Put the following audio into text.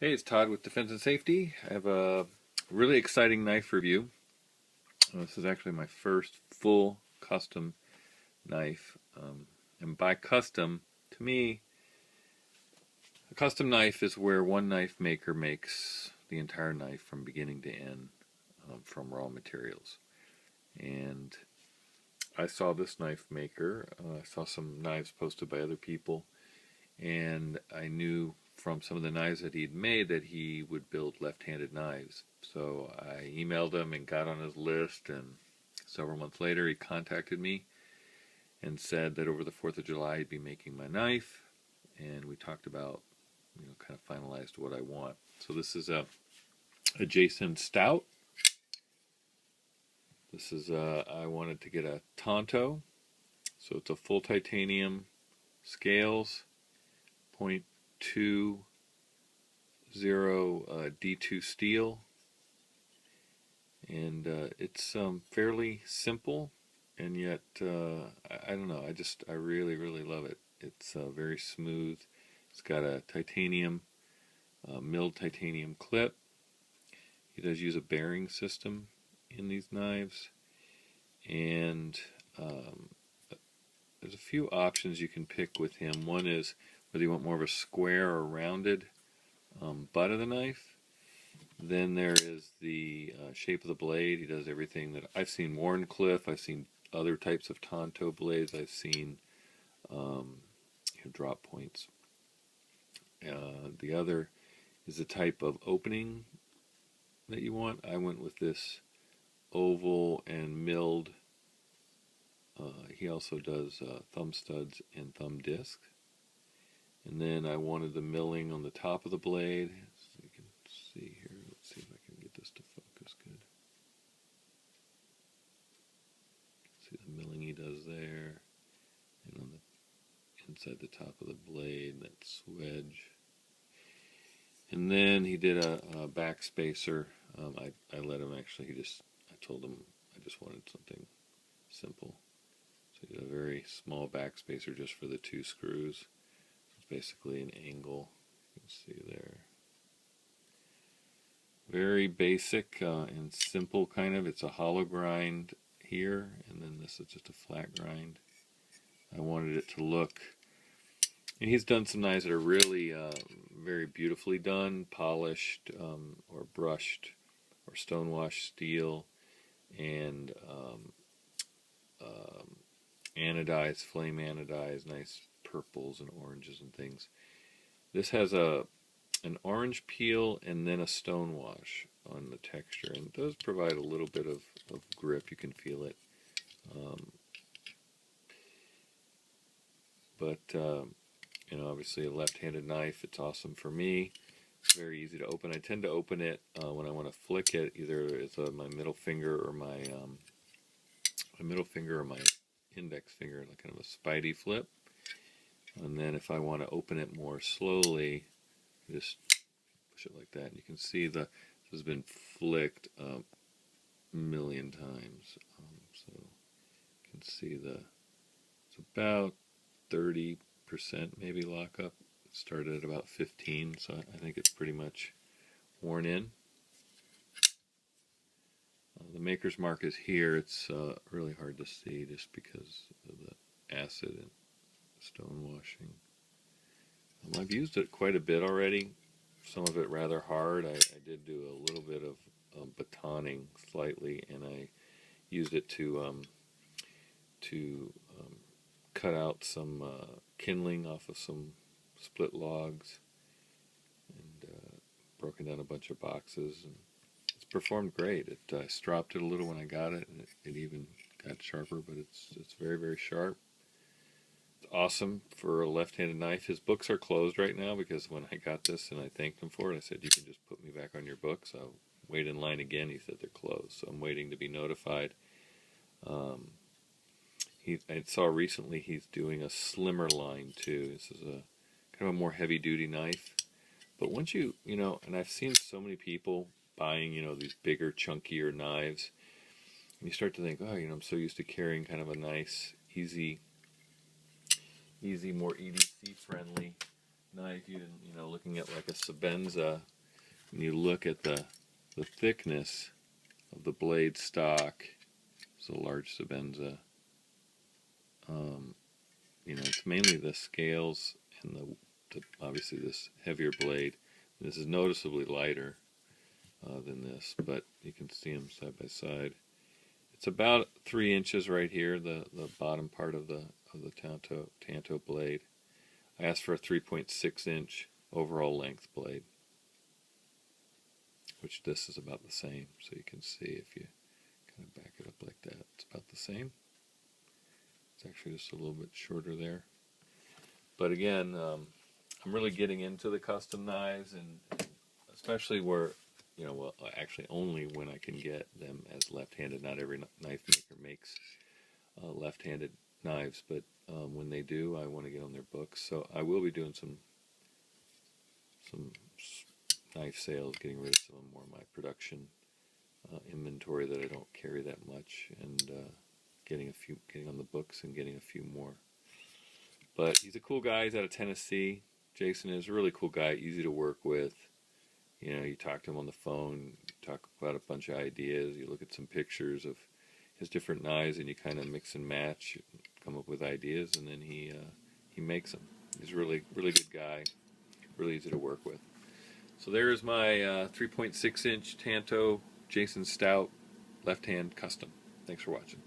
Hey, it's Todd with Defense and Safety. I have a really exciting knife review. This is actually my first full custom knife. And by custom, to me, a custom knife is where one knife maker makes the entire knife from beginning to end from raw materials. And I saw this knife maker. I saw some knives posted by other people, and I knew from some of the knives that he'd made that he would build left-handed knives. So I emailed him and got on his list, and several months later he contacted me and said that over the 4th of July he'd be making my knife, and we talked about, kind of finalized what I want. So this is a Jason Stout. This is I wanted to get a Tanto, so it's a full titanium scales, 0.20 D2 steel, and it's fairly simple, and yet I don't know, I really love it. It's very smooth. It's got a titanium milled titanium clip. He does use a bearing system in these knives, and there's a few options you can pick with him. One is whether you want more of a square or rounded butt of the knife. Then there is the shape of the blade. He does everything that I've seen Warncliffe, I've seen other types of Tanto blades, I've seen drop points. The other is the type of opening that you want. I went with this oval and milled. He also does thumb studs and thumb discs. And then I wanted the milling on the top of the blade. So you can see here. Let's see if I can get this to focus good. See the milling he does there. And on the inside the top of the blade, that swedge. And then he did a back spacer. I let him actually, I told him I just wanted something simple. So he did a very small back spacer just for the 2 screws. It's basically an angle, you can see there. Very basic and simple kind of. It's a hollow grind here, and then this is just a flat grind. I wanted it to look, and he's done some knives that are really very beautifully done, polished or brushed or stonewashed steel, and anodized, flame anodized, nice purples and oranges and things. This has an orange peel and then a stonewash on the texture, and it does provide a little bit of grip. You can feel it. But obviously a left-handed knife, it's awesome for me. It's very easy to open. I tend to open it when I want to flick it, either it's my middle finger or my index finger, like kind of a spidey flip. And then if I want to open it more slowly, just push it like that. And you can see this has been flicked a million times. So you can see it's about 30% maybe lockup. It started at about 15, so I think it's pretty much worn in. The maker's mark is here. It's really hard to see just because of the acid and stone washing. I've used it quite a bit already, some of it rather hard. I did do a little bit of batoning slightly, and I used it to cut out some kindling off of some split logs, and broken down a bunch of boxes, and it's performed great. I stropped it a little when I got it, and it even got sharper, but it's very sharp. It's awesome for a left-handed knife. His books are closed right now because when I got this and I thanked him for it, I said, you can just put me back on your books. I'll wait in line again. He said they're closed, so I'm waiting to be notified. I saw recently he's doing a slimmer line too. This is a kind of a more heavy-duty knife. But once and I've seen so many people buying, these bigger, chunkier knives, and you start to think, oh, I'm so used to carrying kind of a nice, easy, more EDC-friendly knife. Even, looking at like a Sabenza when you look at the thickness of the blade stock, it's a large Sabenza. You know, it's mainly the scales and obviously this heavier blade. This is noticeably lighter than this, but you can see them side by side. It's about 3 inches right here, the bottom part of the Tanto blade. I asked for a 3.6 inch overall length blade, which this is about the same. So you can see if you kind of back it up like that, it's about the same. It's actually just a little bit shorter there. But again, I'm really getting into the custom knives, and especially where, you know, well, actually only when I can get them as left-handed. Not every knife maker makes left-handed knives, but when they do, I want to get on their books. So I will be doing some knife sales, getting rid of some more of my production inventory that I don't carry that much, and getting on the books and getting a few more. But he's a cool guy. He's out of Tennessee. Jason is a really cool guy, easy to work with. You know, you talk to him on the phone, you talk about a bunch of ideas, you look at some pictures of his different knives, and you kind of mix and match, come up with ideas, and then he makes them. He's a really good guy, really easy to work with. So there's my 3.6 inch Tanto Jason Stout left hand custom. Thanks for watching.